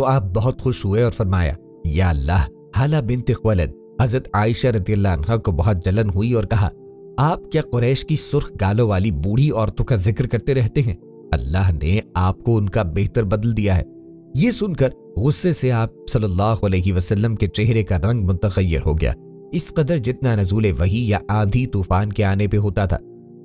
تو آپ بہت خوش ہوئے اور فرمایا یا اللہ حالہ بنت خویلد حضرت عائشہ رضی اللہ عنہا کو بہت جلن ہوئی اور کہا آپ کیا قریش کی سرخ گالوں والی بوڑھی عورتوں کا ذکر کرتے رہتے ہیں؟ اللہ نے آپ کو ان کا بہتر بدل دیا ہے۔ یہ سن کر غصے سے آپ صلی اللہ علیہ وسلم کے چہرے کا رنگ متغیر ہو گیا، اس قدر جتنا نزول وحی یا آندھی طوفان کے آنے پہ ہوتا تھا۔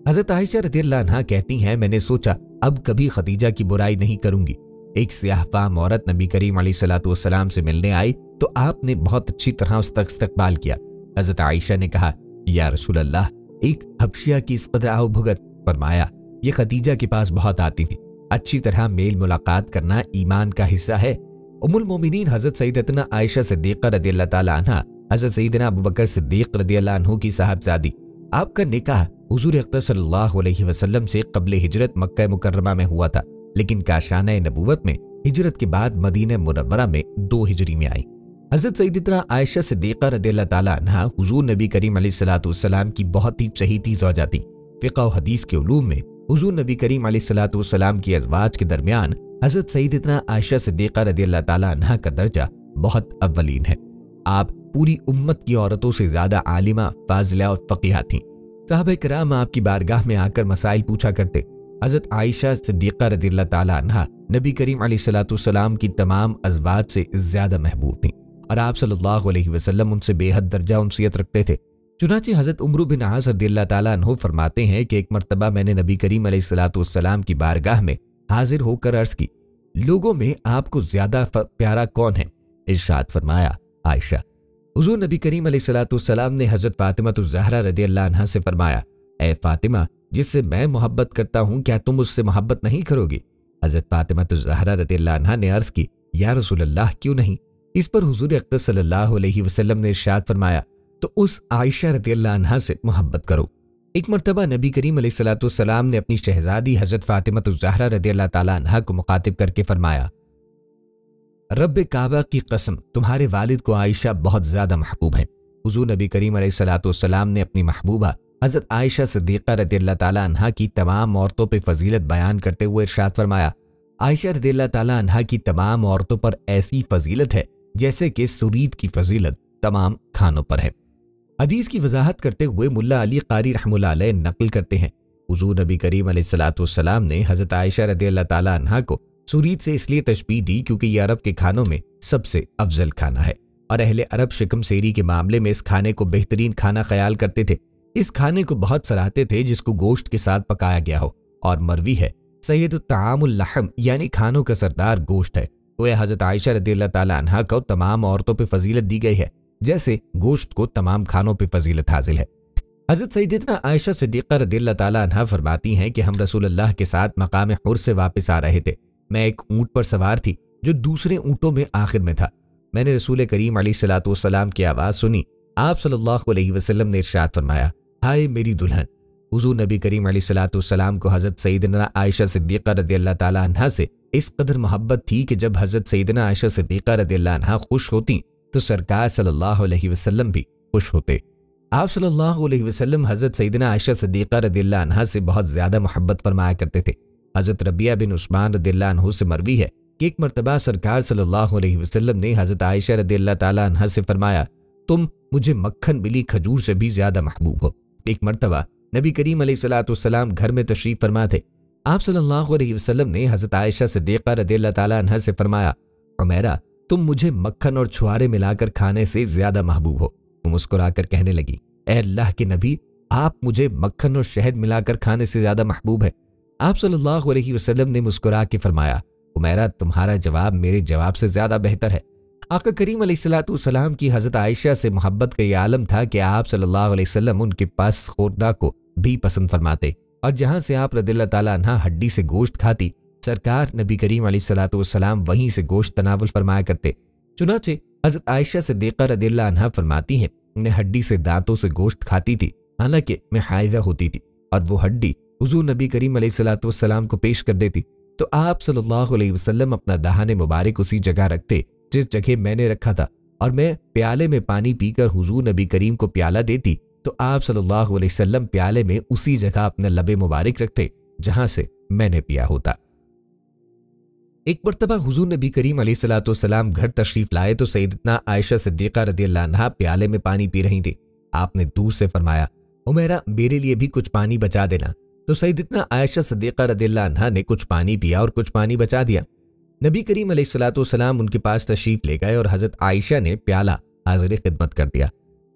حضرت عائشہ رضی اللہ عنہا کہتی ہیں میں نے سوچا اب کبھی خدیجہ کی برائی نہیں کروں گی۔ ایک سیاہ فام عورت نبی کریم علیہ الصلوۃ والسلام سے ملنے آئی تو آپ نے بہت اچھی طرح اس کا استقبال کیا۔ حضرت عائشہ نے کہا یا رسول اللہ ایک حبشیہ کی اس قدر آؤ بھگت؟ فرمایا یہ خدیجہ کے پاس بہت آتی تھی، اچھی طرح میل ملاقات کرنا ایمان کا حصہ ہے۔ ام المومنین حضرت سیدتنا عائشہ صدیقہ رضی اللہ تعالی عنہا حضرت سیدنا ابوبکر صدیق رضی اللہ عنہ کی صاحبزادی، آپ کا نکاح حضور اقدس صلی اللہ علیہ وسلم سے قبل ہجرت مکہ مکرمہ میں ہوا تھا، لیکن کاشانہ نبوت میں ہجرت کے بعد مدینہ منورہ میں 2 ہجری میں آئی۔ حضرت سیدتنا عائشہ صدیقہ رضی اللہ تعالی عنہا حضور نبی کریم علیہ الصلوۃ والسلام کی بہت ہی چہیتی زوجہ تھیں۔ فقہ و حدیث کے علوم میں حضور نبی کریم علیہ الصلوۃ والسلام کی ازواج کے درمیان حضرت سیدتنا عائشہ صدیقہ رضی اللہ تعالی عنہا کا درجہ بہت اولین ہے۔ آپ پوری امت کی عورتوں سے زیادہ عالمہ، فاضلہ اور فقیہہ تھیں۔ صحابہ کرام آپ کی بارگاہ میں آ کر مسائل پوچھا کرتے۔ حضرت عائشہ صدیقہ رضی اللہ تعالی عنہا نبی کریم علیہ الصلوۃ والسلام کی تمام ازواج سے زیادہ محبوب تھیں اور آپ صلی اللہ علیہ وسلم ان سے بے حد درجہ انسیت رکھتے تھے۔ چنانچہ حضرت عمرو بن عاص رضی اللہ تعالیٰ عنہ فرماتے ہیں کہ ایک مرتبہ میں نے نبی کریم علیہ الصلوۃ والسلام کی بارگاہ میں حاضر ہو کر عرض کی لوگوں میں آپ کو زیادہ پیارا کون ہے؟ ارشاد فرمایا عائشہ۔ حضور نبی کریم علیہ الصلوۃ والسلام نے حضرت فاطمہ الزہرا رضی اللہ عنہا سے فرمایا اے فاطمہ جس سے میں محبت کرتا ہوں کیا تم اس سے محبت نہیں کرو گی؟ حضرت فاطمہ الزہرا رضی اللہ عنہا نے عرض کی یا رسول اللہ کیوں نہیں؟ اس پر حضور اقدس صلی اللہ علیہ وسلم نے ارشاد فرمایا تو اس عائشہ رضی اللہ عنہا سے محبت کرو۔ ایک مرتبہ نبی کریم علیہ الصلوۃ والسلام نے اپنی شہزادی حضرت فاطمہ الزہرا رضی اللہ تعالیٰ عنہا کو مخاطب کر کے فرمایا رب کعبہ کی قسم تمہارے والد کو عائشہ بہت زیادہ محبوب ہے۔ حضور نبی کریم علیہ الصلوۃ والسلام نے اپنی محبوبہ حضرت عائشہ صدیقہ رضی اللہ تعالیٰ عنہا کی تمام عورتوں پہ فضیلت بیان کرتے ہوئے ارشاد فرمایا عائشہ رضی اللہ تعالیٰ عنہا کی تمام عورتوں پر ایسی فضیلت ہے جیسے کہ سرید کی فضیلت تمام کھانوں پر ہے۔ حدیث کی وضاحت کرتے ہوئے ملا علی قاری رحمہ اللہ علیہ نقل کرتے ہیں حضور نبی کریم علیہ الصلوۃ والسلام نے حضرت عائشہ رضی اللہ تعالیٰ عنہا کو سرید سے اس لیے تشبیہ دی کیونکہ یہ عرب کے کھانوں میں سب سے افضل کھانا ہے اور اہل عرب شکم سیری کے معاملے میں اس کھانے کو بہترین کھانا خیال کرتے تھے۔ اس کھانے کو بہت سراہتے تھے جس کو گوشت کے ساتھ پکایا گیا ہو اور مروی ہے سید الطعام اللحم یعنی کھانوں کا سردار گوشت ہے۔ گویا حضرت عائشہ رضی اللہ تعالیٰ عنہا کو تمام عورتوں پہ فضیلت دی گئی ہے جیسے گوشت کو تمام کھانوں پہ فضیلت حاصل ہے۔ حضرت سیدتنا عائشہ صدیقہ رضی اللہ تعالیٰ عنہا فرماتی ہیں کہ ہم رسول اللہ کے ساتھ مقام حر سے واپس آ رہے تھے۔ میں ایک اونٹ پر سوار تھی جو دوسرے اونٹوں میں آخر میں تھا۔ میں نے رسول کریم علیہ الصلوۃ والسلام کی آواز سنی۔ آپ صلی اللہ علیہ وسلم نے ارشاد فرمایا ہائے میری دلہن۔ حضور نبی کریم علیہ الصلوۃ والسلام کو حضرت سیدنا عائشہ صدیقہ رضی اللہ تعالیٰ عنہا سے اس قدر محبت تھی کہ جب حضرت سیدنا عائشہ صدیقہ رضی اللہ عنہا خوش ہوتی تو سرکار صلی اللہ علیہ وسلم بھی خوش ہوتے۔ آپ صلی اللہ علیہ وسلم حضرت سیدنا عائشہ صدیقہ رضی اللہ عنہا سے بہت زیادہ محبت فرمایا کرتے تھے۔ حضرت ربیعہ بن عثمان رضی اللہ عنہ سے مروی ہے کہ ایک مرتبہ سرکار صلی اللہ علیہ وسلم نے حضرت عائشہ رضی اللہ تعالیٰ عنہا سے فرمایا تم مجھے مکھن ملی کھجور سے بھی زیادہ محبوب ہو۔ ایک مرتبہ نبی کریم علیہ الصلوۃ والسلام گھر میں تشریف فرما تھے۔ آپ صلی اللہ علیہ وسلم نے حضرت عائشہ صدیقہ رضی اللہ تعالیٰ عنہا سے فرمایا عمیرہ تم مجھے مکھن اور چھوارے ملا کر کھانے سے زیادہ محبوب ہو۔ وہ مسکرا کر کہنے لگی اے اللہ کے نبی آپ مجھے مکھن اور شہد ملا کر کھانے سے زیادہ محبوب ہے۔ آپ صلی اللہ علیہ وسلم نے مسکرا کے فرمایا عمیرہ تمہارا جواب میرے جواب سے زیادہ بہتر ہے۔ آقا کریم علیہ الصلوۃ والسلام کی حضرت عائشہ سے محبت کا یہ عالم تھا کہ آپ صلی اللہ علیہ وسلم ان کے پاس خوردہ کو بھی پسند فرماتے اور جہاں سے آپ رضی اللہ تعالیٰ عنہا ہڈی سے گوشت کھاتی سرکار نبی کریم علیہ الصلوۃ والسلام وہیں سے گوشت تناول فرمایا کرتے۔ چنانچہ حضرت عائشہ صدیقہ رضی اللہ عنہا فرماتی ہیں میں ہڈی سے دانتوں سے گوشت کھاتی تھی حالانکہ میں حائضہ ہوتی تھی اور وہ ہڈی حضور نبی کریم علیہ الصلوۃ والسلام کو پیش کر دیتی تو آپ صلی اللہ علیہ وسلم اپنا دہان مبارک اسی جگہ رکھتے جس جگہ میں نے رکھا تھا اور میں پیالے میں پانی پی کر حضور نبی کریم کو پیالہ دیتی تو آپ صلی اللہ علیہ وسلم پیالے میں اسی جگہ اپنا لب مبارک رکھتے جہاں سے میں نے پیا ہوتا۔ ایک مرتبہ حضور نبی کریم علیہ الصلوۃ والسلام گھر تشریف لائے تو سیدتنا عائشہ صدیقہ رضی اللہ عنہا پیالے میں پانی پی رہی تھی۔ آپ نے دور سے فرمایا، حمیرہ میرے لیے بھی کچھ پانی بچا دینا۔ تو سیدتنا عائشہ صدیقہ رضی اللہ عنہا نے کچھ پانی پیا اور کچھ پانی بچا دیا۔ نبی کریم علیہ الصلوۃ والسلام ان کے پاس تشریف لے گئے اور حضرت عائشہ نے پیالہ حاضر خدمت کر دیا۔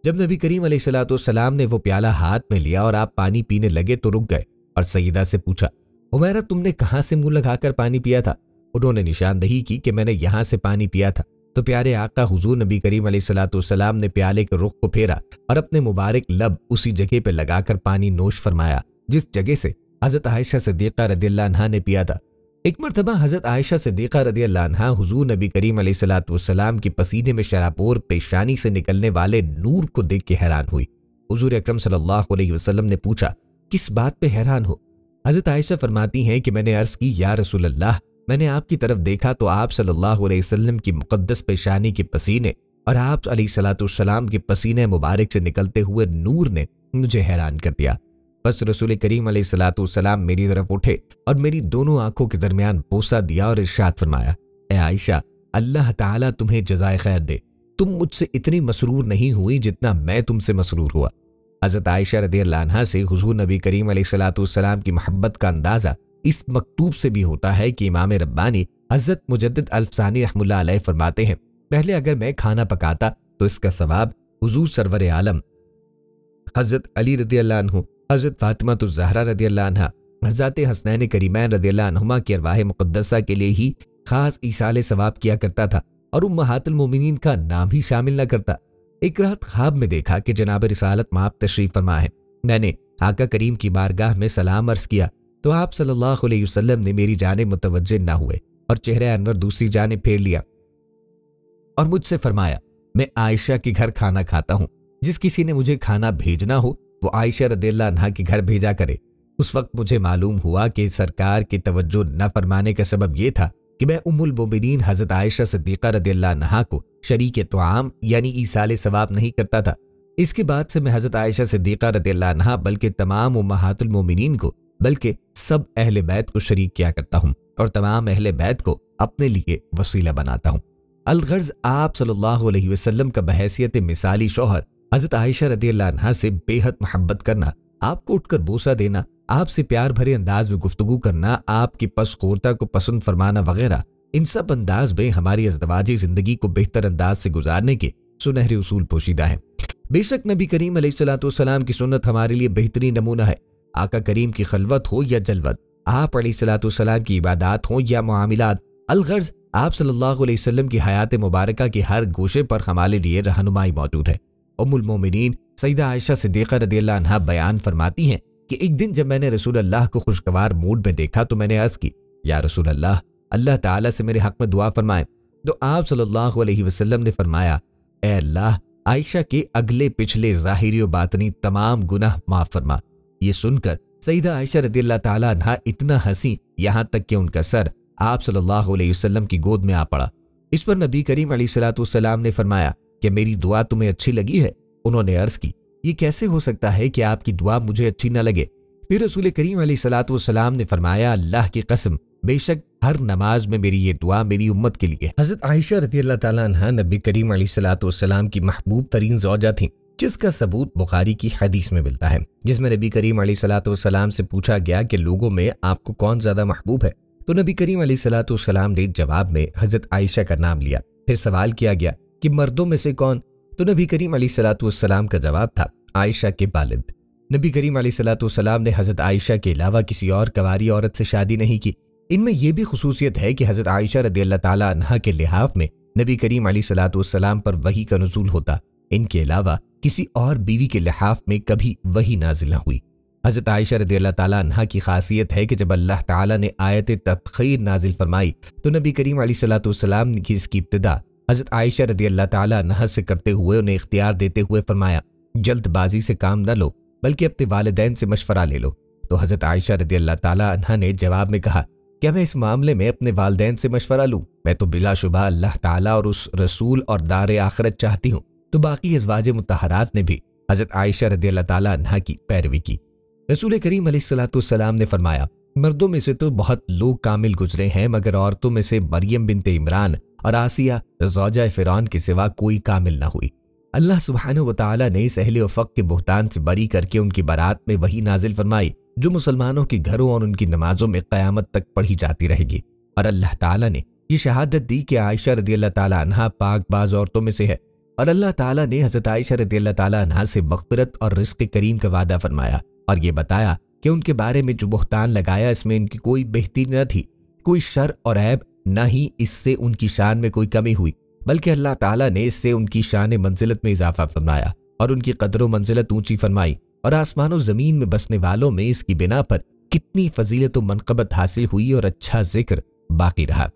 جب نبی کریم علیہ الصلوۃ والسلام نے وہ پیالہ ہاتھ میں لیا اور آپ پانی پینے لگے تو رک گئے اور سیدہ سے پوچھا، حمیرہ تم نے کہاں سے منہ لگا کر پانی پیا تھا؟ انہوں نے نشاندہی کی کہ میں نے یہاں سے پانی پیا تھا۔ تو پیارے آقا حضور نبی کریم علیہ الصلوۃ والسلام نے پیالے کے رخ کو پھیرا اور اپنے مبارک لب اسی جگہ پہ لگا کر پانی نوش فرمایا جس جگہ سے حضرت عائشہ صدیقہ رضی اللہ عنہا نے پیا تھا۔ ایک مرتبہ حضرت عائشہ صدیقہ رضی اللہ عنہا حضور نبی کریم علیہ الصلوۃ والسلام کی پسینے میں شرابور پیشانی سے نکلنے والے نور کو دیکھ کے حیران ہوئی۔ حضور اکرم صلی اللہ علیہ وسلم نے پوچھا، کس بات پہ حیران ہو؟ حضرت عائشہ فرماتی ہیں کہ میں نے عرض کی، یا رسول اللہ، میں نے آپ کی طرف دیکھا تو آپ صلی اللہ علیہ وسلم کی مقدس پیشانی کے پسینے اور آپ علیہ الصلوۃ والسلام کے پسینے مبارک سے نکلتے ہوئے نور نے مجھے حیران کر دیا۔ بس رسول کریم علیہ الصلوۃ والسلام میری طرف اٹھے اور میری دونوں آنکھوں کے درمیان بوسہ دیا اور ارشاد فرمایا، اے عائشہ، اللہ تعالیٰ تمہیں جزائے خیر دے، تم مجھ سے اتنی مسرور نہیں ہوئی جتنا میں تم سے مسرور ہوا۔ حضرت عائشہ رضی اللہ عنہا سے حضور نبی کریم علیہ الصلوۃ والسلام کی محبت کا اندازہ اس مکتوب سے بھی ہوتا ہے کہ امام ربانی حضرت مجدد الفسانی رحمہ اللہ علیہ فرماتے ہیں، پہلے اگر میں کھانا پکاتا تو اس کا ثواب حضور سرور عالم حضرت علی رضی اللہ عنہ، حضرت فاطمہ الزہرا رضی اللہ عنہا، حضرت حسنین کریمین رضی اللہ عنہما کی ارواح مقدسہ کے لیے ہی خاص ایصال ثواب کیا کرتا تھا اور امہات المومنین کا نام ہی شامل نہ کرتا۔ ایک رات خواب میں دیکھا کہ جناب رسالت مآب تشریف فرما ہے۔ میں نے آقا کریم کی بارگاہ میں سلام عرض کیا تو آپ صلی اللہ علیہ وسلم نے میری جانب متوجہ نہ ہوئے اور چہرہ انور دوسری جانب پھیر لیا اور مجھ سے فرمایا، میں عائشہ کے گھر کھانا کھاتا ہوں، جس کسی نے مجھے کھانا بھیجنا ہو وہ عائشہ رضی اللہ عنہا کے گھر بھیجا کرے۔ اس وقت مجھے معلوم ہوا کہ سرکار کی توجہ نہ فرمانے کا سبب یہ تھا کہ میں ام المومنین حضرت عائشہ صدیقہ رضی اللہ عنہا کو شریک طعام یعنی ایصال ثواب نہیں کرتا تھا۔ اس کے بعد سے میں حضرت عائشہ صدیقہ رضی اللہ عنہا بلکہ تمام امہات المومنین کو بلکہ سب اہل بیت کو شریک کیا کرتا ہوں اور تمام اہل بیت کو اپنے لیے وسیلہ بناتا ہوں۔ الغرض آپ صلی اللہ علیہ وسلم کا بحیثیت مثالی شوہر حضرت عائشہ رضی اللہ عنہا سے بے حد محبت کرنا، آپ کو اٹھ کر بوسہ دینا، آپ سے پیار بھرے انداز میں گفتگو کرنا، آپ کی پسخورتا کو پسند فرمانا وغیرہ، ان سب انداز میں ہماری ازدواجی زندگی کو بہتر انداز سے گزارنے کے سنہرے اصول پوشیدہ ہیں۔ بے شک نبی کریم علیہ الصلوۃ والسلام کی سنت ہمارے لیے بہترین نمونہ ہے۔ آقا کریم کی خلوت ہو یا جلوت، آپ علیہ الصلوۃ والسلام کی عبادات ہوں یا معاملات، الغرض آپ صلی اللہ علیہ وسلم کی حیات مبارکہ کے ہر گوشے پر ہمارے لیے رہنمائی موجود ہے۔ ام المومنین سیدہ عائشہ صدیقہ رضی اللہ عنہا بیان فرماتی ہیں کہ ایک دن جب میں نے رسول اللہ کو خوشگوار موڈ میں دیکھا تو میں نے عرض کی، یا رسول اللہ، اللہ تعالیٰ سے میرے حق میں دعا فرمائیں۔ تو آپ صلی اللہ علیہ وسلم نے فرمایا، اے اللہ، عائشہ کے اگلے پچھلے ظاہری و باطنی تمام گناہ معاف فرما۔ یہ سن کر سیدہ عائشہ رضی اللہ تعالیٰ عنہا اتنا ہنسی یہاں تک کہ ان کا سر آپ صلی اللہ علیہ وسلم کی گود میں آ پڑا۔ اس پر نبی کریم علیہ الصلوۃ والسلام نے فرمایا کہ میری دعا تمہیں اچھی لگی ہے؟ انہوں نے عرض کی، یہ کیسے ہو سکتا ہے کہ آپ کی دعا مجھے اچھی نہ لگے؟ پھر رسول کریم علیہ الصلوۃ والسلام نے فرمایا، اللہ کی قسم، بے شک ہر نماز میں میری یہ دعا میری امت کے لیے۔ حضرت عائشہ رضی اللہ تعالیٰ عنہا نبی کریم علیہ الصلوۃ والسلام کی محبوب ترین زوجہ تھیں، جس کا ثبوت بخاری کی حدیث میں ملتا ہے، جس میں نبی کریم علیہ الصلوۃ والسلام سے پوچھا گیا کہ لوگوں میں آپ کو کون زیادہ محبوب ہے؟ تو نبی کریم علیہ الصلوۃ والسلام نے جواب میں حضرت عائشہ کا نام لیا۔ پھر سوال کیا گیا کہ مردوں میں سے کون؟ تو نبی کریم علیہ الصلوۃ والسلام کا جواب تھا، عائشہ کے والد۔ نبی کریم علیہ الصلوۃ والسلام نے حضرت عائشہ کے علاوہ کسی اور کنواری عورت سے شادی نہیں کی۔ ان میں یہ بھی خصوصیت ہے کہ حضرت عائشہ رضی اللہ تعالیٰ عنہا کے لحاف میں نبی کریم علیہ الصلوۃ والسلام پر وحی کا نزول ہوتا، ان کے علاوہ کسی اور بیوی کے لحاف میں کبھی وحی نازل نہ ہوئی۔ حضرت عائشہ رضی اللہ تعالیٰ عنہا کی خاصیت ہے کہ جب اللہ تعالیٰ نے آیت تطخیر نازل فرمائی تو نبی کریم علیہ الصلوۃ والسلام کی اس کی ابتدا حضرت عائشہ رضی اللہ تعالیٰ عنہا سے کرتے ہوئے انہیں اختیار دیتے ہوئے فرمایا، جلد بازی سے کام نہ لو بلکہ اپنے والدین سے مشورہ لے لو۔ تو حضرت عائشہ رضی اللہ تعالیٰ عنہا نے جواب میں کہا، کیا میں اس معاملے میں اپنے والدین سے مشورہ لوں؟ میں تو بلا شبہ اللہ تعالیٰ اور اس رسول اور دار آخرت چاہتی ہوں۔ تو باقی ازواج مطہرات نے بھی حضرت عائشہ رضی اللہ تعالیٰ عنہا کی پیروی کی۔ رسول کریم علیہ الصلوۃ والسلام نے فرمایا، مردوں میں سے تو بہت لوگ کامل گزرے ہیں، مگر عورتوں میں سے مریم بنت عمران اور آسیہ زوجہ فرعون کے سوا کوئی کامل نہ ہوئی۔ اللہ سبحانہ و تعالی نے اس اہل افق کے بہتان سے بری کر کے ان کی برات میں وحی نازل فرمائی جو مسلمانوں کے گھروں اور ان کی نمازوں میں قیامت تک پڑھی جاتی رہے گی، اور اللہ تعالی نے یہ شہادت دی کہ عائشہ رضی اللہ تعالی عنہا پاک باز عورتوں میں سے ہے، اور اللہ تعالی نے حضرت عائشہ رضی اللہ تعالی عنہا سے مغفرت اور رزق کریم کا وعدہ فرمایا، اور یہ بتایا کہ ان کے بارے میں جو بہتان لگایا اس میں ان کی کوئی بہتری نہ تھی، کوئی شر اور عیب، نہ ہی اس سے ان کی شان میں کوئی کمی ہوئی، بلکہ اللہ تعالیٰ نے اس سے ان کی شان منزلت میں اضافہ فرمایا اور ان کی قدر و منزلت اونچی فرمائی، اور آسمان و زمین میں بسنے والوں میں اس کی بنا پر کتنی فضیلت و منقبت حاصل ہوئی اور اچھا ذکر باقی رہا۔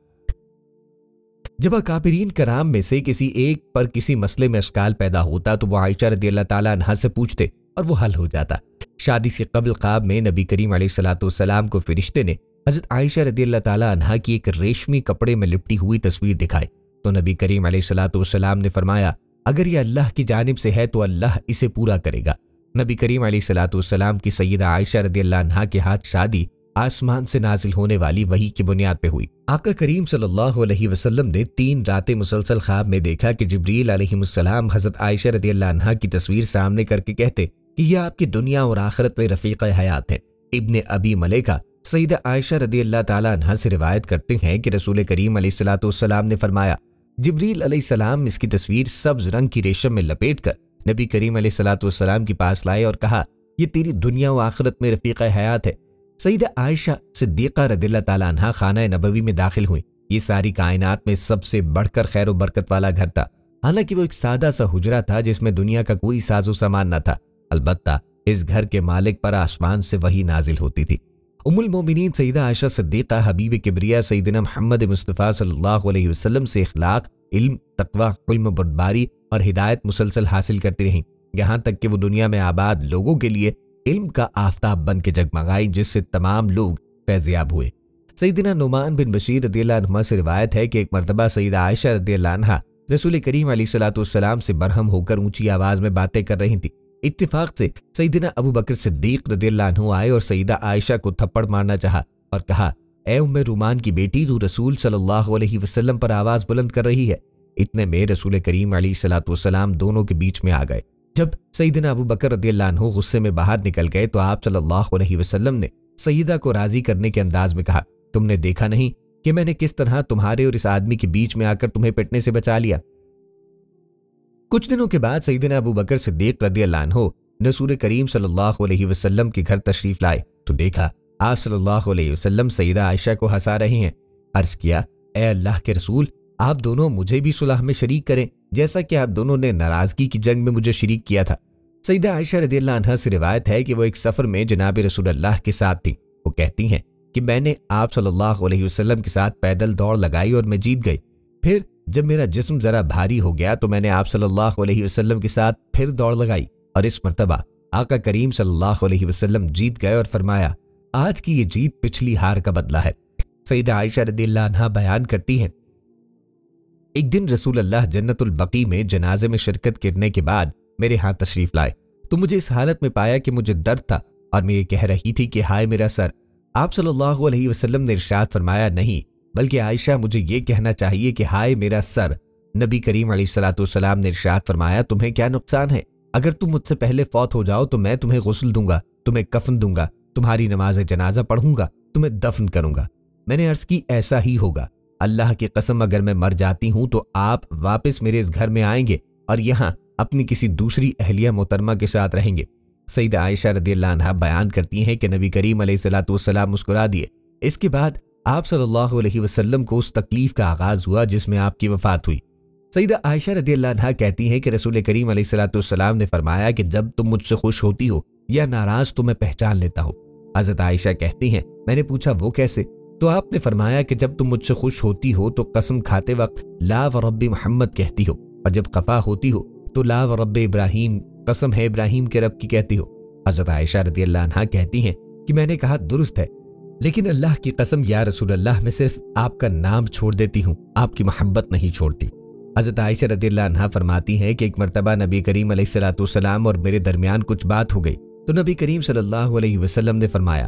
جب اکابرین کرام میں سے کسی ایک پر کسی مسئلے میں اشکال پیدا ہوتا تو وہ عائشہ رضی اللہ تعالیٰ عنہا سے پوچھتے اور وہ حل ہو جاتا۔ شادی سے قبل خواب میں نبی کریم علیہ السلام کو فرشتے نے حضرت عائشہ رضی اللہ تعالیٰ عنہا کی ایک ریشمی کپڑے میں لپٹی ہوئی تصویر دکھائی تو نبی کریم علیہ السلام نے فرمایا اگر یہ اللہ کی جانب سے ہے تو اللہ اسے پورا کرے گا۔ نبی کریم علیہ السلام کی سیدہ عائشہ رضی اللہ عنہا کے ہاتھ شادی آسمان سے نازل ہونے والی وحی کی بنیاد پہ ہوئی۔ آقا کریم صلی اللہ علیہ وسلم نے 3 راتیں مسلسل خواب میں دیکھا کہ جبریل علیہ السلام حضرت عائشہ رضی اللہ عنہا کی تصویر سامنے کر کے کہتے کہ یہ آپ کی دنیا اور آخرت میں رفیق حیات ہے۔ ابن ابی ملیکہ سیدہ عائشہ رضی اللہ تعالی عنہا سے روایت کرتے ہیں کہ رسول کریم علیہ السلام نے فرمایا جبریل علیہ السلام اس کی تصویر سبز رنگ کی ریشم میں لپیٹ کر نبی کریم علیہ السلام کے پاس لائے اور کہا یہ تیری دنیا و آخرت میں رفیق حیات ہے۔ سیدہ عائشہ صدیقہ رضی اللہ تعالی عنہا خانہ نبوی میں داخل ہوئی۔ یہ ساری کائنات میں سب سے بڑھ کر خیر و برکت والا گھر تھا، حالانکہ وہ ایک سادہ سا حجرہ تھا جس میں دنیا کا کوئی ساز و سامان نہ تھا، البتہ اس گھر کے مالک پر آسمان سے وحی نازل ہوتی تھی۔ ام المومنین سیدہ عائشہ صدیقہ حبیب کبریا سیدنا محمد مصطفیٰ صلی اللہ علیہ وسلم سے اخلاق، علم، تقوی، علم بردباری اور ہدایت مسلسل حاصل کرتی رہیں، یہاں تک کہ وہ دنیا میں آباد لوگوں کے لیے علم کا آفتاب بن کے جگمگائی جس سے تمام لوگ فیضیاب ہوئے۔ سیدنا نعمان بن بشیر رضی اللہ عنہ سے روایت ہے کہ ایک مرتبہ سیدہ عائشہ رضی اللہ عنہا رسول کریم علیہ السلام سے برہم ہو کر اونچی آواز میں باتیں کر رہی تھی۔ اتفاق سے سیدنا ابو بکر صدیق رضی اللہ عنہ آئے اور سیدہ عائشہ کو تھپڑ مارنا چاہا اور کہا اے ام رومان کی بیٹی تو رسول صلی اللہ علیہ وسلم پر آواز بلند کر رہی ہے۔ اتنے میں رسول کریم علیہ السلام دونوں کے بیچ میں آ گئے۔ جب سیدنا ابو بکر رضی اللہ عنہ غصے میں باہر نکل گئے تو آپ صلی اللہ علیہ وسلم نے سیدہ کو راضی کرنے کے انداز میں کہا تم نے دیکھا نہیں کہ میں نے کس طرح تمہارے اور اس آدمی کے بیچ میں آ کر تمہیں پٹنے سے بچا لیا۔ کچھ دنوں کے بعد سیدنا ابو بکر صدیق رضی اللہ عنہ رسول کریم صلی اللہ علیہ وسلم کے گھر تشریف لائے تو دیکھا آپ صلی اللہ علیہ وسلم سیدہ عائشہ کو ہنسا رہے ہیں۔ عرض کیا اے اللہ کے رسول آپ دونوں مجھے بھی صلح میں شریک کریں جیسا کہ آپ دونوں نے ناراضگی کی جنگ میں مجھے شریک کیا تھا۔ سیدہ عائشہ رضی اللہ عنہا سے روایت ہے کہ وہ ایک سفر میں جناب رسول اللہ کے ساتھ تھیں۔ وہ کہتی ہیں کہ میں نے آپ صلی اللہ علیہ وسلم کے ساتھ پیدل دوڑ لگائی اور میں جیت گئی۔ پھر جب میرا جسم ذرا بھاری ہو گیا تو میں نے آپ صلی اللہ علیہ وسلم کے ساتھ پھر دوڑ لگائی اور اس مرتبہ آقا کریم صلی اللہ علیہ وسلم جیت گئے اور فرمایا آج کی یہ جیت پچھلی ہار کا بدلہ ہے۔ سیدہ عائشہ رضی اللہ عنہا بیان کرتی ہیں ایک دن رسول اللہ جنت البقیع میں جنازے میں شرکت کرنے کے بعد میرے ہاں تشریف لائے تو مجھے اس حالت میں پایا کہ مجھے درد تھا اور میں یہ کہہ رہی تھی کہ ہائے میرا سر۔ آپ صلی اللہ علیہ وسلم نے ارشاد فرمایا نہیں بلکہ عائشہ مجھے یہ کہنا چاہیے کہ ہائے میرا سر۔ نبی کریم علیہ السلام نے ارشاد فرمایا تمہیں کیا نقصان ہے؟ اگر تم مجھ سے پہلے فوت ہو جاؤ تو میں تمہیں غسل دوں گا، تمہیں کفن دوں گا، تمہاری نماز جنازہ پڑھوں گا، تمہیں دفن کروں گا۔ میں نے عرض کی ایسا ہی ہوگا۔ اللہ کی قسم اگر میں مر جاتی ہوں تو آپ واپس میرے اس گھر میں آئیں گے اور یہاں اپنی کسی دوسری اہلیہ محترمہ کے ساتھ رہیں گے۔ سیدہ عائشہ رضی اللہ عنہا بیان کرتی ہیں کہ نبی کریم علیہ السلام مسکرا دیے۔ اس کے بعد آپ صلی اللہ علیہ وسلم کو اس تکلیف کا آغاز ہوا جس میں آپ کی وفات ہوئی۔ سیدہ عائشہ رضی اللہ عنہا کہتی ہیں کہ رسول کریم علیہ السلام نے فرمایا کہ جب تم مجھ سے خوش ہوتی ہو یا ناراض تو میں پہچان لیتا ہوں۔ حضرت عائشہ کہتی ہیں میں نے پوچھا وہ کیسے؟ تو آپ نے فرمایا کہ جب تم مجھ سے خوش ہوتی ہو تو قسم کھاتے وقت لا ورب محمد کہتی ہو اور جب خفا ہوتی ہو تو لا ورب ابراہیم قسم ہے ابراہیم کے رب کی کہتی ہو۔ حضرت عائشہ رضی اللہ عنہا کہتی ہیں کہ میں نے کہا درست ہے لیکن اللہ کی قسم یا رسول اللہ میں صرف آپ کا نام چھوڑ دیتی ہوں، آپ کی محبت نہیں چھوڑتی۔ حضرت عائشہ رضی اللہ عنہا فرماتی ہیں کہ ایک مرتبہ نبی کریم علیہ السلام اور میرے درمیان کچھ بات ہو گئی تو نبی کریم صلی اللہ علیہ وسلم نے فرمایا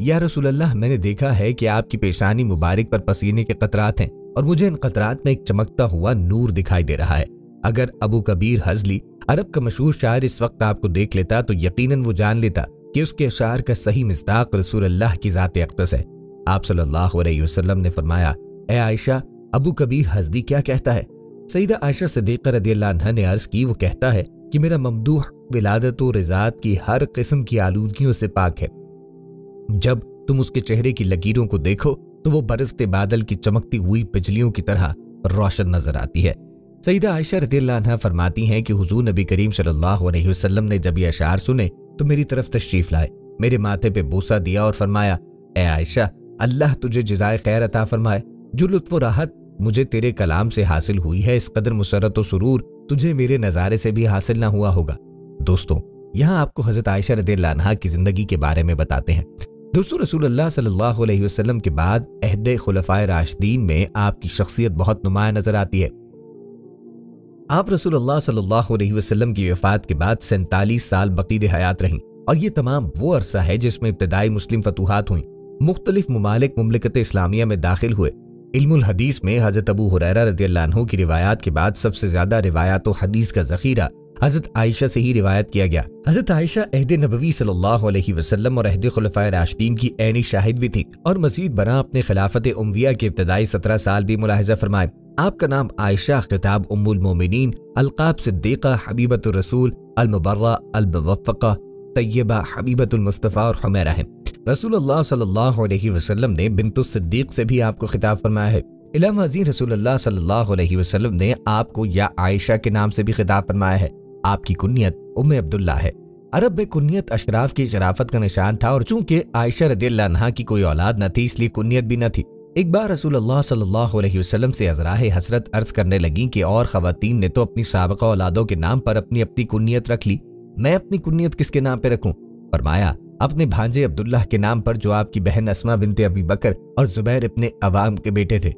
یا رسول اللہ میں نے دیکھا ہے کہ آپ کی پیشانی مبارک پر پسینے کے قطرات ہیں اور مجھے ان قطرات میں ایک چمکتا ہوا نور دکھائی دے رہا ہے۔ اگر ابو کبیر ہزلی عرب کا مشہور شاعر اس وقت آپ کو دیکھ لیتا تو یقیناً وہ جان لیتا کہ اس کے اشعار کا صحیح مصداق رسول اللہ کی ذات اقدس ہے۔ آپ صلی اللہ علیہ وسلم نے فرمایا، اے عائشہ، ابو کبیر ہزلی کیا کہتا ہے؟ سیدہ عائشہ صدیقہ رضی اللہ عنہا نے عرض کی، وہ کہتا ہے کہ میرا ممدوح ولادت و رضاعت کی ہر قسم کی آلودگیوں سے پاک ہے۔ جب تم اس کے چہرے کی لکیروں کو دیکھو تو وہ برستے بادل کی چمکتی ہوئی بجلیوں کی طرح روشن نظر آتی ہے۔ سیدہ عائشہ رضی اللہ عنہا فرماتی ہیں کہ حضور نبی کریم صلی اللہ علیہ وسلم نے جب یہ اشعار سنے تو میری طرف تشریف لائے، میرے ماتھے پہ بوسہ دیا اور فرمایا، اے عائشہ، اللہ تجھے جزائے خیر عطا فرمائے۔ جو لطف و راحت مجھے تیرے کلام سے حاصل ہوئی ہے، اس قدر مسرت و سرور تجھے میرے نظارے سے بھی حاصل نہ ہوا ہوگا۔ دوستوں، یہاں آپ کو حضرت عائشہ رضی اللہ عنہا کی زندگی کے بارے میں بتاتے ہیں۔ دوستوں، رسول اللہ صلی اللہ علیہ وسلم کے بعد عہد خلفائے راشدین میں آپ کی شخصیت بہت نمایاں نظر آتی ہے۔ آپ رسول اللہ صلی اللہ علیہ وسلم کی وفات کے بعد 47 سال بقید حیات رہیں، اور یہ تمام وہ عرصہ ہے جس میں ابتدائی مسلم فتوحات ہوئیں، مختلف ممالک مملکت اسلامیہ میں داخل ہوئے۔ علم الحدیث میں حضرت ابو ہریرہ رضی اللہ عنہ کی روایات کے بعد سب سے زیادہ روایات و حدیث کا ذخیرہ حضرت عائشہ سے ہی روایت کیا گیا۔ حضرت عائشہ عہد نبوی صلی اللہ علیہ وسلم اور عہد خلفائے راشدین کی عینی شاہد بھی تھی، اور مزید برآں اپنے خلافت امویہ کے ابتدائی 17 سال بھی ملاحظہ فرمائے۔ آپ کا نام عائشہ، خطاب ام المومنین، القاب صدیقہ، حبیبۃ الرسول، المبرہ، الموفقہ، طیبہ، حبیبۃ المصطفیٰ اور حمیرہ ہیں۔ رسول اللہ صلی اللہ علیہ وسلم نے بنت الصدیق سے بھی آپ کو خطاب فرمایا ہے۔ علامہ عظیم رسول اللہ صلی اللہ علیہ وسلم نے آپ کو یا عائشہ کے نام سے بھی خطاب فرمایا ہے۔ آپ کی کنیت ام عبداللہ ہے۔ عرب میں کنیت اشراف کی شرافت کا نشان تھا، اور چونکہ عائشہ رضی اللہ عنہا کی کوئی اولاد نہ تھی، اس لیے کنیت بھی نہ تھی۔ ایک بار رسول اللہ صلی اللہ علیہ وسلم سے عذراء حسرت عرض کرنے لگیں کہ اور خواتین نے تو اپنی سابقہ اولادوں کے نام پر اپنی اپنی کنیت رکھ لی، میں اپنی کنیت کس کے نام پہ رکھوں؟ فرمایا، اپنے بھانجے عبداللہ کے نام پر، جو آپ کی بہن اسما بنت ابی بکر اور زبیر ابن عوام کے بیٹے تھے۔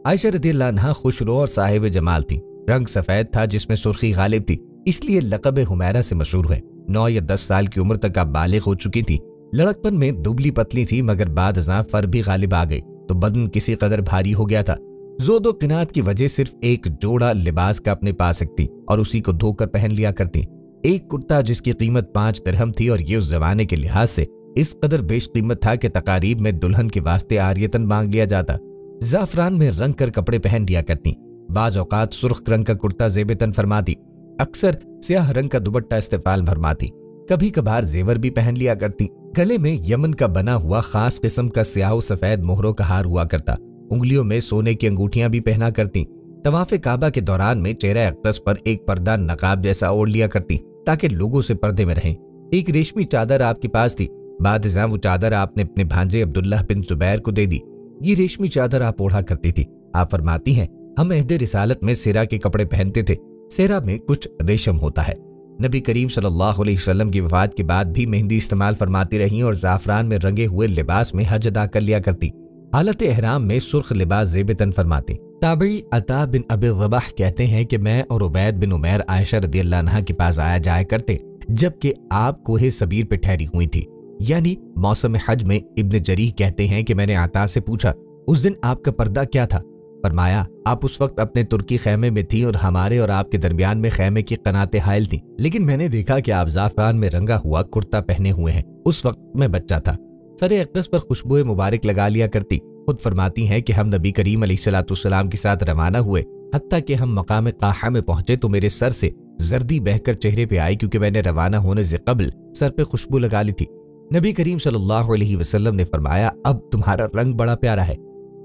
عائشہ رضی اللہ عنہا خوش رو اور صاحب جمال تھی، رنگ سفید تھا جس میں سرخی غالب تھی، اس لیے لقب حمیرہ سے مشہور ہے۔ 9 یا 10 سال کی عمر تک آپ بالغ ہو چکی تھی۔ لڑکپن میں دبلی پتلی تھی، مگر بعد ازاں فر بھی غالب آ گئی تو بدن کسی قدر بھاری ہو گیا تھا۔ زود و قناعت کی وجہ صرف ایک جوڑا لباس کا اپنے پاس رکھتی اور اسی کو دھو کر پہن لیا کرتی، ایک کرتا جس کی قیمت 5 درہم تھی، اور یہ اس زمانے کے لحاظ سے اس قدر بیش قیمت تھا کہ تقاریب میں دلہن کے واسطے عاریتن مانگ لیا جاتا۔ زعفران میں رنگ کر کپڑے پہن لیا کرتی، بعض اوقات سرخ رنگ کا کرتا زیب تن فرماتی، اکثر سیاہ رنگ کا دوپٹہ استعمال فرماتی، کبھی کبھار زیور بھی پہن لیا کرتی۔ گلے میں یمن کا بنا ہوا خاص قسم کا سیاہ و سفید مہروں کا ہار ہوا کرتا، انگلیوں میں سونے کی انگوٹھیاں بھی پہنا کرتی۔ طواف کعبہ کے دوران میں چہرہ اقدس پر ایک پردہ نقاب جیسا اوڑھ لیا کرتی تاکہ لوگوں سے پردے میں رہیں۔ ایک ریشمی چادر آپ کے پاس تھی، بعد ازاں وہ چادر آپ نے اپنے بھانجے عبداللہ بن زبیر کو دے دی۔ یہ ریشمی چادر آپ اوڑھا کرتی تھی۔ آپ فرماتی ہیں، ہم عہد رسالت میں سیرا کے کپڑے پہنتے تھے، سیرا میں کچھ ریشم ہوتا ہے۔ نبی کریم صلی اللہ علیہ وسلم کی وفات کے بعد بھی مہندی استعمال فرماتی رہیں اور زعفران میں رنگے ہوئے لباس میں حج ادا کر لیا کرتی۔ حالت احرام میں سرخ لباس زیب تن فرماتی۔ تابعی عطا بن ابی رباح کہتے ہیں کہ میں اور عبید بن عمیر عائشہ رضی اللہ عنہا کے پاس آیا جایا کرتے جبکہ آپ کوہ صبیر پہ ٹھہری ہوئی تھی، یعنی موسم حج میں۔ ابن جریح کہتے ہیں کہ میں نے عطا سے پوچھا، اس دن آپ کا پردہ کیا تھا؟ فرمایا، آپ اس وقت اپنے ترکی خیمے میں تھی اور ہمارے اور آپ کے درمیان میں خیمے کی قناتیں حائل تھیں، لیکن میں نے دیکھا کہ آپ زعفران میں رنگا ہوا کرتا پہنے ہوئے ہیں۔ اس وقت میں بچہ تھا۔ سر اقدس پر خوشبو مبارک لگا لیا کرتی۔ خود فرماتی ہیں کہ ہم نبی کریم علیہ الصلوۃ والسلام کے ساتھ روانہ ہوئے، حتیٰ کہ ہم مقام قاحہ میں پہنچے تو میرے سر سے زردی بہہ کر چہرے پہ آئی، کیونکہ میں نے روانہ ہونے سے قبل سر پہ خوشبو لگا لی تھی۔ نبی کریم صلی اللہ علیہ وسلم نے فرمایا، اب تمہارا رنگ بڑا پیارا ہے۔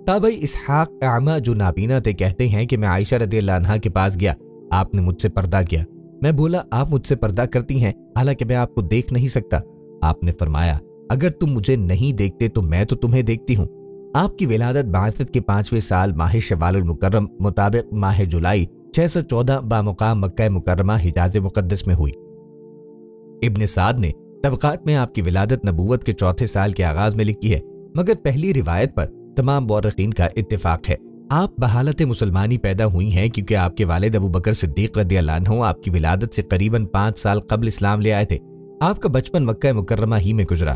تابعی اسحاق اعمیٰ جو نابینا تھے کہتے ہیں کہ میں عائشہ رضی اللہ عنہا کے پاس گیا، آپ نے مجھ سے پردہ کیا۔ میں بولا، آپ مجھ سے پردہ کرتی ہیں حالانکہ میں آپ کو دیکھ نہیں سکتا۔ آپ نے فرمایا، اگر تم مجھے نہیں دیکھتے تو میں تو تمہیں دیکھتی ہوں۔ آپ کی ولادت بعثت کے 5ویں سال ماہ شوال المکرم مطابق ماہ جولائی 614 بامقام مکہ مکرمہ حجاز مقدس میں ہوئی۔ ابن سعد نے طبقات میں آپ کی ولادت نبوت کے 4تھے سال کے آغاز میں لکھی ہے، مگر پہلی روایت پر تمام مورخین کا اتفاق ہے۔ آپ بحالت مسلمانی پیدا ہوئی ہیں کیونکہ آپ کے والد ابو بکر صدیق رضی اللہ عنہ آپ کی ولادت سے قریباً 5 سال قبل اسلام لے آئے تھے۔ آپ کا بچپن مکہ مکرمہ ہی میں گزرا۔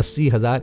80,000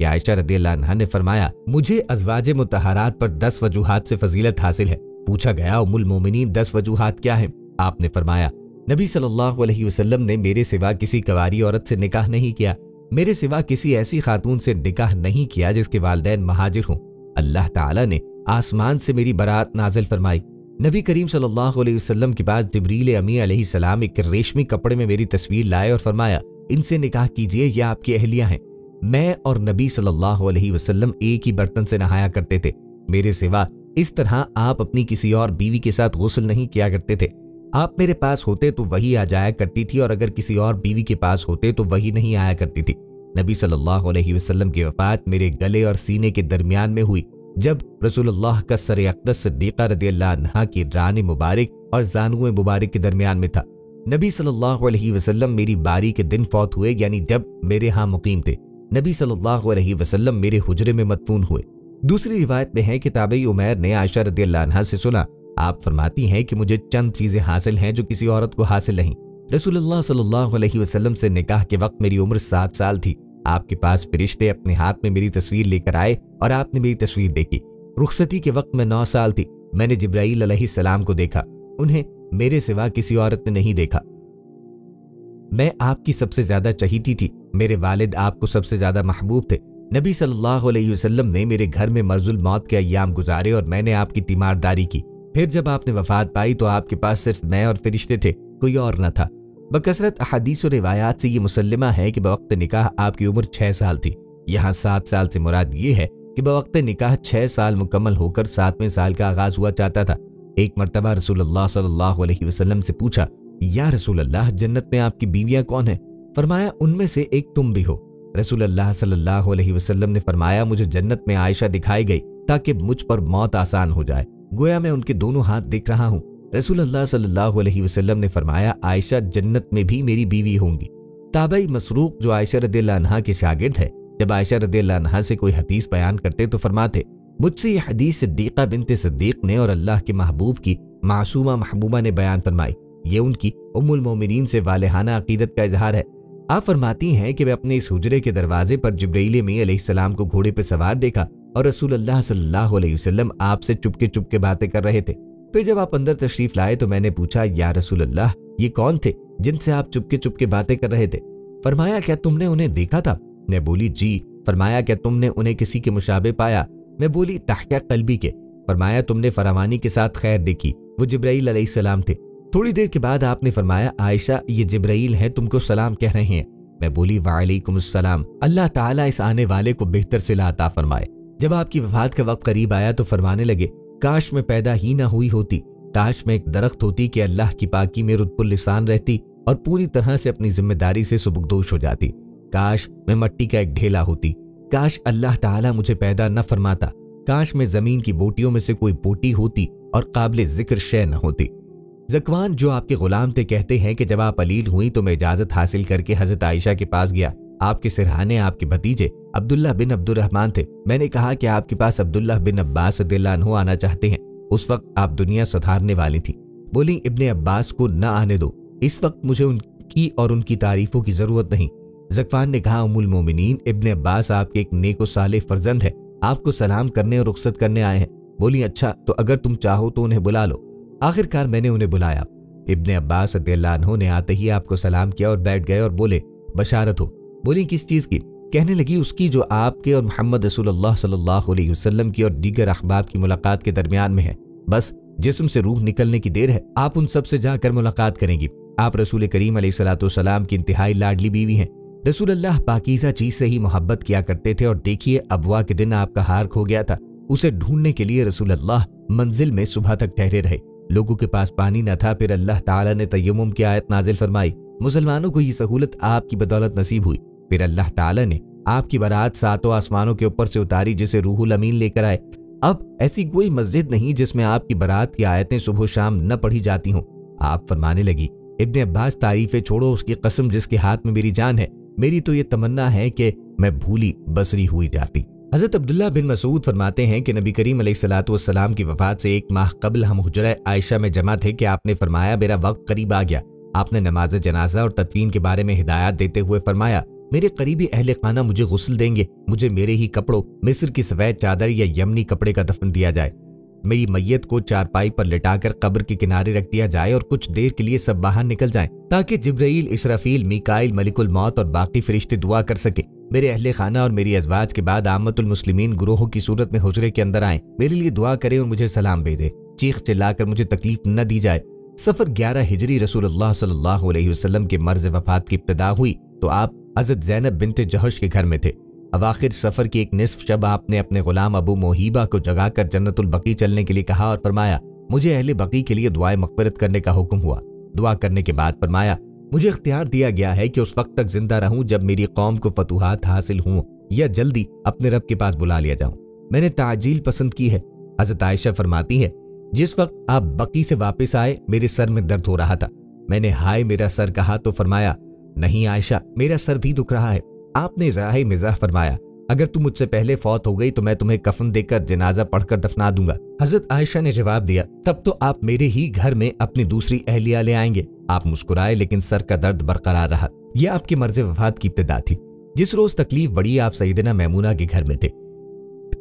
کہ عائشہ رضی اللہ عنہا نے فرمایا مجھے ازواج مطہرات پر 10 وجوہات سے فضیلت حاصل ہے۔ پوچھا گیا ام المومنین 10 وجوہات کیا ہیں؟ آپ نے فرمایا نبی صلی اللہ علیہ وسلم نے میرے سوا کسی کنواری عورت سے نکاح نہیں کیا، میرے سوا کسی ایسی خاتون سے نکاح نہیں کیا جس کے والدین مہاجر ہوں، اللہ تعالیٰ نے آسمان سے میری برات نازل فرمائی، نبی کریم صلی اللہ علیہ وسلم کے پاس جبریل امی علیہ السلام ایک ریشمی کپڑے میں میری تصویر لائے اور فرمایا ان سے نکاح کیجئے، یہ آپ کی اہلیہ ہیں۔ میں اور نبی صلی اللہ علیہ وسلم ایک ہی برتن سے نہایا کرتے تھے، میرے سوا اس طرح آپ اپنی کسی اور بیوی کے ساتھ غسل نہیں کیا کرتے تھے، آپ میرے پاس ہوتے تو وہی آ جایا کرتی تھی اور اگر کسی اور بیوی کے پاس ہوتے تو وہی نہیں آیا کرتی تھی۔ نبی صلی اللہ علیہ وسلم کی وفات میرے گلے اور سینے کے درمیان میں ہوئی جب رسول اللہ کا سر اقدس صدیقہ رضی اللہ عنہا کی ران مبارک اور زانو مبارک کے درمیان میں تھا۔ نبی صلی اللہ علیہ وسلم میری باری کے دن فوت ہوئے، یعنی جب میرے ہاں مقیم تھے۔ نبی صلی اللہ علیہ وسلم میرے حجرے میں مدفون ہوئے۔ دوسری روایت میں ہے کہ تابعی عمیر نے عائشہ رضی اللہ عنہا سے سنا، آپ فرماتی ہیں کہ مجھے چند چیزیں حاصل ہیں جو کسی عورت کو حاصل نہیں۔ رسول اللہ صلی اللہ علیہ وسلم سے نکاح کے وقت میری عمر 7 سال تھی، آپ کے پاس فرشتے اپنے ہاتھ میں میری تصویر لے کر آئے اور آپ نے میری تصویر دیکھی۔ رخصتی کے وقت میں 9 سال تھی، میں نے جبرائیل علیہ السلام کو دیکھا، انہیں میرے سوا کسی عورت نے نہیں دیکھا۔ میں آپ کی سب سے زیادہ چہیتی تھی، میرے والد آپ کو سب سے زیادہ محبوب تھے۔ نبی صلی اللہ علیہ وسلم نے میرے گھر میں مرض الموت کے ایام گزارے اور میں نے آپ کی تیمارداری کی۔ پھر جب آپ نے وفات پائی تو آپ کے پاس صرف میں اور فرشتے تھے، کوئی اور نہ تھا۔ بکثرت احادیث و روایات سے یہ مسلمہ ہے کہ بوقت نکاح آپ کی عمر 6 سال تھی۔ یہاں 7 سال سے مراد یہ ہے کہ بوقت نکاح 6 سال مکمل ہو کر 7ویں سال کا آغاز ہوا چاہتا تھا۔ ایک مرتبہ رسول اللہ صلی اللہ علیہ وسلم سے پوچھا، یا رسول اللہ جنت میں آپ کی بیویاں کون ہیں؟ فرمایا ان میں سے ایک تم بھی ہو۔ رسول اللہ صلی اللہ علیہ وسلم نے فرمایا مجھے جنت میں عائشہ دکھائی گئی تاکہ مجھ پر موت آسان ہو جائے، گویا میں ان کے دونوں ہاتھ دکھ رہا ہوں۔ رسول اللہ صلی اللہ علیہ وسلم نے فرمایا عائشہ جنت میں بھی میری بیوی ہوں گی۔ تابعی مسروق جو عائشہ رضی اللہ عنہا کے شاگرد ہے، جب عائشہ رضی اللہ عنہا سے کوئی حدیث بیان کرتے تو فرماتے مجھ سے یہ حدیث صدیقہ بنت صدیق نے اور اللہ کے محبوب کی معصومہ محبوبہ نے بیان فرمائی، یہ ان کی ام المومنین سے والہانہ عقیدت کا اظہار ہے۔ آپ فرماتی ہیں کہ میں اپنے اس حجرے کے دروازے پر جبرائیل امی علیہ السلام کو گھوڑے پہ سوار دیکھا اور رسول اللہ صلی اللہ علیہ وسلم آپ سے چپ کے باتیں کر رہے تھے۔ پھر جب آپ اندر تشریف لائے تو میں نے پوچھا یا رسول اللہ یہ کون تھے جن سے آپ چپ کے باتیں کر رہے تھے؟ فرمایا کیا تم نے انہیں دیکھا تھا؟ میں بولی جی۔ فرمایا کیا تم نے انہیں کسی کے مشابہ پایا؟ میں بولی تحقیق قلبی کے۔ فرمایا تم نے فراوانی کے ساتھ خیر دیکھی، وہ جبرائیل علیہ السلام تھے۔ تھوڑی دیر کے بعد آپ نے فرمایا عائشہ یہ جبرائیل ہیں، تم کو سلام کہہ رہے ہیں۔ میں بولی وعلیکم السلام، اللہ تعالیٰ اس آنے والے کو بہتر صلہ عطا فرمائے۔ جب آپ کی وفات کا وقت قریب آیا تو فرمانے لگے کاش میں پیدا ہی نہ ہوئی ہوتی، کاش میں ایک درخت ہوتی کہ اللہ کی پاکی میں رطب اللسان رہتی اور پوری طرح سے اپنی ذمہ داری سے سبکدوش ہو جاتی، کاش میں مٹی کا ایک ڈھیلا ہوتی، کاش اللہ تعالیٰ مجھے پیدا نہ فرماتا، کاش میں زمین کی بوٹیوں میں سے کوئی بوٹی ہوتی اور قابل ذکر شے نہ ہوتی۔ ذکوان جو آپ کے غلام تھے کہتے ہیں کہ جب آپ علیل ہوئی تو میں اجازت حاصل کر کے حضرت عائشہ کے پاس گیا۔ آپ کے سرہانے آپ کے بھتیجے عبداللہ بن عبد الرحمن تھے۔ میں نے کہا کہ آپ کے پاس عبداللہ بن عباس رضی اللہ عنہ آنا چاہتے ہیں، اس وقت آپ دنیا سدھارنے والی تھی۔ بولی ابن عباس کو نہ آنے دو، اس وقت مجھے ان کی اور ان کی تعریفوں کی ضرورت نہیں۔ ذکوان نے کہا ام المومنین ابن عباس آپ کے ایک نیک و صالح فرزند ہے، آپ کو سلام کرنے اور رخصت کرنے آئے ہیں۔ بولی اچھا تو اگر تم چاہو تو انہیں بلا لو۔ آخر کار میں نے انہیں بلایا۔ ابن عباس رضی اللہ عنہ نے آتے ہی آپ کو سلام کیا اور بیٹھ گئے اور بولے بشارت ہو۔ بولی کس چیز کی؟ کہنے لگی اس کی جو آپ کے اور محمد رسول اللہ صلی اللہ علیہ وسلم کی اور دیگر احباب کی ملاقات کے درمیان میں ہے، بس جسم سے روح نکلنے کی دیر ہے، آپ ان سب سے جا کر ملاقات کریں گی۔ آپ رسول کریم علیہ الصلوۃ والسلام کی انتہائی لاڈلی بیوی ہیں۔ رسول اللہ پاکیزہ چیز سے ہی محبت کیا کرتے تھے اور دیکھیے ابوا کے دن آپ کا ہار کھو گیا تھا، اسے ڈھونڈنے کے لیے رسول اللہ منزل میں صبح تک ٹھہرے رہے، لوگوں کے پاس پانی نہ تھا، پھر اللہ تعالیٰ نے تیمم کی آیت نازل فرمائی، مسلمانوں کو یہ سہولت آپ کی بدولت نصیب ہوئی، پھر اللہ تعالیٰ نے آپ کی برات 7 آسمانوں کے اوپر سے اتاری جسے روح الامین لے کر آئے۔ اب ایسی کوئی مسجد نہیں جس میں آپ کی برات کی آیتیں صبح و شام نہ پڑھی جاتی ہوں۔ آپ فرمانے لگی ابن عباس تعریفیں چھوڑو، اس کی قسم جس کے ہاتھ میں میری جان ہے، میری تو یہ تمنا ہے کہ میں بھولی بصری ہوئی جاتی۔ حضرت عبداللہ بن مسعود فرماتے ہیں کہ نبی کریم علیہ الصلوۃ والسلام کی وفات سے 1 ماہ قبل ہم حجرہ عائشہ میں جمع تھے کہ آپ نے فرمایا میرا وقت قریب آ گیا۔ آپ نے نماز جنازہ اور تدفین کے بارے میں ہدایات دیتے ہوئے فرمایا میرے قریبی اہل خانہ مجھے غسل دیں گے، مجھے میرے ہی کپڑوں مصر کی سفید چادر یا یمنی کپڑے کا دفن دیا جائے، میری میت کو چارپائی پر لٹا کر قبر کے کنارے رکھ دیا جائے اور کچھ دیر کے لیے سب باہر نکل جائیں تاکہ جبرائیل، اسرافیل، میکائیل، ملک الموت اور باقی فرشتے دعا کر سکیں۔ میرے اہل خانہ اور میری ازواج کے بعد عامت المسلمین گروہوں کی صورت میں حجرے کے اندر آئیں، میرے لیے دعا کریں اور مجھے سلام بھیجیں، چیخ چلا کر مجھے تکلیف نہ دی جائے۔ سفر 11 ہجری رسول اللہ صلی اللہ علیہ وسلم کے مرض وفات کی ابتدا ہوئی تو آپ حضرت زینب بنت جہش کے گھر میں تھے۔ اواخر سفر کی ایک نصف شب آپ نے اپنے غلام ابو موہیبہ کو جگا کر جنت البقیع چلنے کے لیے کہا اور فرمایا مجھے اہل بقیع کے لیے دعائے مغفرت کرنے کا حکم ہوا۔ دعا کرنے کے بعد فرمایا مجھے اختیار دیا گیا ہے کہ اس وقت تک زندہ رہوں جب میری قوم کو فتوحات حاصل ہوں یا جلدی اپنے رب کے پاس بلا لیا جاؤں۔ میں نے تعجیل پسند کی ہے۔ حضرت عائشہ فرماتی ہے جس وقت آپ بقیع سے واپس آئے میرے سر میں درد ہو رہا تھا، میں نے ہائے میرا سر کہا تو فرمایا نہیں عائشہ میرا سر بھی دکھ رہا ہے۔ آپ نے ظاہر مزاح فرمایا اگر تم مجھ سے پہلے فوت ہو گئی تو میں تمہیں کفن دے کر جنازہ پڑھ کر دفنا دوں گا۔ حضرت عائشہ نے جواب دیا تب تو آپ میرے ہی گھر میں اپنی دوسری اہلیہ لے آئیں گے۔ آپ مسکرائے لیکن سر کا درد برقرار رہا۔ یہ آپ کے مرض وفات کی ابتدا تھی۔ جس روز تکلیف بڑھی آپ سیدنا میمونہ کے گھر میں تھے۔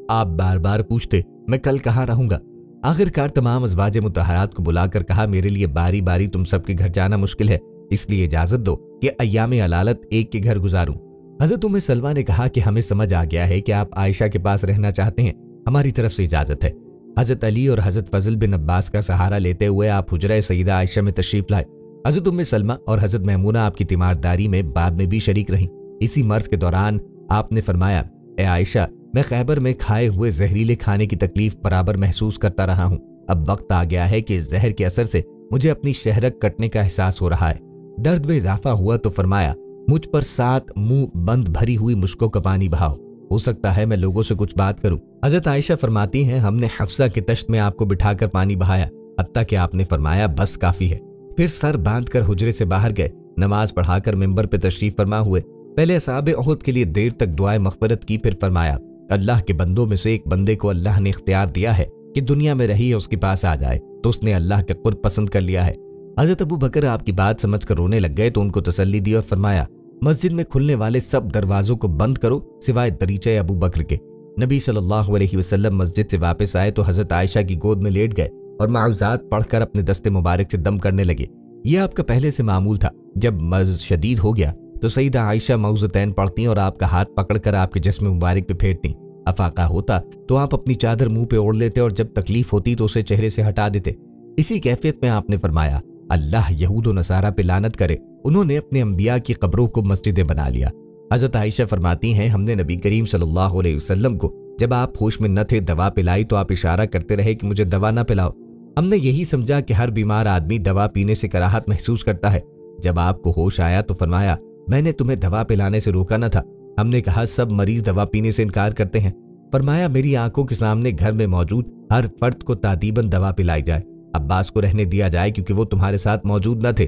آپ بار بار پوچھتے میں کل کہاں رہوں گا۔ آخر کار تمام ازواج مطہرات کو بلا کر کہا میرے لیے باری باری تم سب کے گھر جانا مشکل ہے، اس لیے اجازت دو کہ ایام علالت ایک کے گھر گزاروں۔ حضرت ام سلمہ نے کہا کہ ہمیں سمجھ آ گیا ہے کہ آپ عائشہ کے پاس رہنا چاہتے ہیں، ہماری طرف سے اجازت ہے۔ حضرت علی اور حضرت فضل بن عباس کا سہارا لیتے ہوئے آپ حجرہ سیدہ عائشہ میں تشریف لائے۔ حضرت ام سلمہ اور حضرت میمونہ آپ کی تیمارداری میں بعد میں بھی شریک رہیں۔ اسی مرض کے دوران آپ نے فرمایا اے عائشہ میں خیبر میں کھائے ہوئے زہریلے کھانے کی تکلیف برابر محسوس کرتا رہا ہوں، اب وقت آ گیا ہے کہ زہر کے اثر سے مجھے اپنی شہرک کٹنے کا احساس ہو رہا ہے۔ درد میں اضافہ ہوا تو فرمایا مجھ پر 7 منہ بند بھری ہوئی مشکوں کا پانی بہاؤ، ہو سکتا ہے میں لوگوں سے کچھ بات کروں۔ حضرت عائشہ فرماتی ہیں ہم نے حفصہ کے تشت میں آپ کو بٹھا کر پانی بہایا حتیٰ کہ آپ نے فرمایا بس کافی ہے، پھر سر باندھ کر حجرے سے باہر گئے، نماز پڑھا کر ممبر پہ تشریف فرما ہوئے، پہلے اصحاب احد کے لیے دیر تک دعائے مغفرت کی، پھر فرمایا اللہ کے بندوں میں سے ایک بندے کو اللہ نے اختیار دیا ہے کہ دنیا میں رہی اس کے پاس آ جائے تو اس نے اللہ کے قرب پسند کر لیا ہے۔ حضرت ابو بکر آپ کی بات سمجھ کر رونے لگ گئے تو ان کو تسلی دی اور فرمایا مسجد میں کھلنے والے سب دروازوں کو بند کرو سوائے دریچہ ابو بکر کے۔ نبی صلی اللہ علیہ وسلم مسجد سے واپس آئے تو حضرت عائشہ کی گود میں لیٹ گئے اور معوذات پڑھ کر اپنے دست مبارک سے دم کرنے لگے۔ یہ آپ کا پہلے سے معمول تھا۔ جب مرض شدید ہو گیا تو سیدہ عائشہ معوذتین پڑھتی اور آپ کا ہاتھ پکڑ کر آپ کے جسم مبارک پہ پھیرتی۔ افاقہ ہوتا تو آپ اپنی چادر منہ پہ اوڑھ لیتے اور جب تکلیف ہوتی تو اسے چہرے سے ہٹا دیتے۔ اسی کیفیت میں آپ نے فرمایا اللہ یہود و نصارہ پہ لعنت کرے، انہوں نے اپنے انبیاء کی قبروں کو مسجدیں بنا لیا۔ حضرت عائشہ فرماتی ہیں ہم نے نبی کریم صلی اللہ علیہ وسلم کو جب آپ ہوش میں نہ تھے دوا پلائی تو آپ اشارہ کرتے رہے کہ مجھے دوا نہ پلاؤ۔ ہم نے یہی سمجھا کہ ہر بیمار آدمی دوا پینے سے کراہت محسوس کرتا ہے۔ جب آپ کو ہوش آیا تو فرمایا میں نے تمہیں دوا پلانے سے روکا نہ تھا۔ ہم نے کہا سب مریض دوا پینے سے انکار کرتے ہیں۔ فرمایا میری آنکھوں کے سامنے گھر میں موجود ہر فرد کو تادیباً دوا پلائی جائے، عباس کو رہنے دیا جائے کیونکہ وہ تمہارے ساتھ موجود نہ تھے۔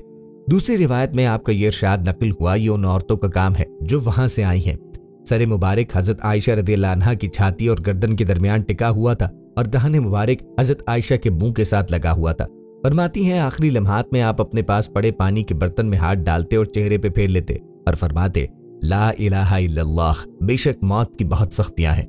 دوسری روایت میں آپ کا یہ ارشاد نقل ہوا یہ ان عورتوں کا کام ہے جو وہاں سے آئی ہیں۔ سر مبارک حضرت عائشہ رضی اللہ عنہا کی چھاتی اور گردن کے درمیان ٹکا ہوا تھا اور دہن مبارک حضرت عائشہ کے منہ کے ساتھ لگا ہوا تھا۔ فرماتی ہیں آخری لمحات میں آپ اپنے پاس پڑے پانی کے برتن میں ہاتھ ڈالتے اور چہرے پہ پھیر لیتے اور فرماتے لا الہ الا اللہ، بے شک موت کی بہت سختیاں ہیں۔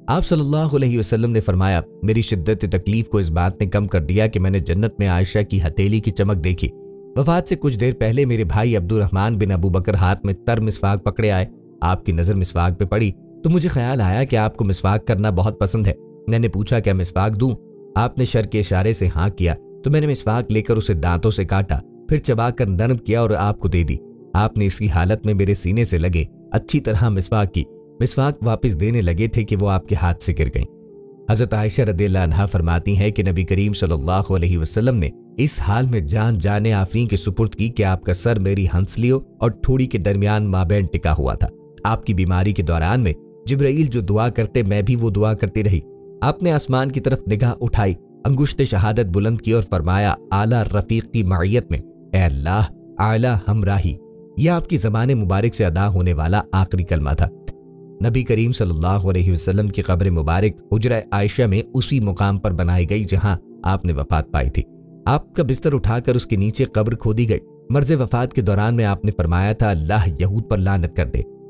آپ صلی اللہ علیہ وسلم نے فرمایا میری شدت تکلیف کو اس بات نے کم کر دیا کہ میں نے جنت میں عائشہ کی ہتھیلی کی چمک دیکھی۔ وفات سے کچھ دیر پہلے میرے بھائی عبد الرحمن بن ابو بکر ہاتھ میں تر مسواک پکڑے آئے۔ آپ کی نظر مسواک پہ پڑی تو مجھے خیال آیا کہ آپ کو مسواک کرنا بہت پسند ہے۔ میں نے پوچھا کیا مسواک دوں؟ آپ نے شر کے اشارے سے ہاں کیا تو میں نے مسواک لے کر اسے دانتوں سے کاٹا، پھر چبا کر نرم کیا اور آپ کو دے دی۔ آپ نے اسی حالت میں میرے سینے سے لگے اچھی طرح مسواک کی۔ مسواک واپس دینے لگے تھے کہ وہ آپ کے ہاتھ سے گر گئیں۔ حضرت عائشہ رضی اللہ عنہا فرماتی ہیں کہ نبی کریم صلی اللہ علیہ وسلم نے اس حال میں جان آفرین کے سپرد کی کہ آپ کا سر میری ہنسلیوں اور ٹھوڑی کے درمیان مابین ٹکا ہوا تھا۔ آپ کی بیماری کے دوران میں جبرائیل جو دعا کرتے میں بھی وہ دعا کرتی رہی۔ آپ نے آسمان کی طرف نگاہ اٹھائی، انگشت شہادت بلند کی اور فرمایا اعلیٰ رفیق کی معیت میں اے اللہ اعلیٰ ہمراہی۔ یہ آپ کی زبان مبارک سے ادا ہونے والا آخری کلمہ تھا۔ نبی کریم صلی اللہ علیہ وسلم کی قبر مبارک حجرہ عائشہ میں اسی مقام پر بنائی گئی جہاں آپ نے وفات پائی تھی۔ آپ کا بستر اٹھا کر اس کے نیچے قبر کھودی گئی۔ مرض وفات کے دوران میں آپ نے فرمایا تھا اللہ یہود پر لعنت کر دے،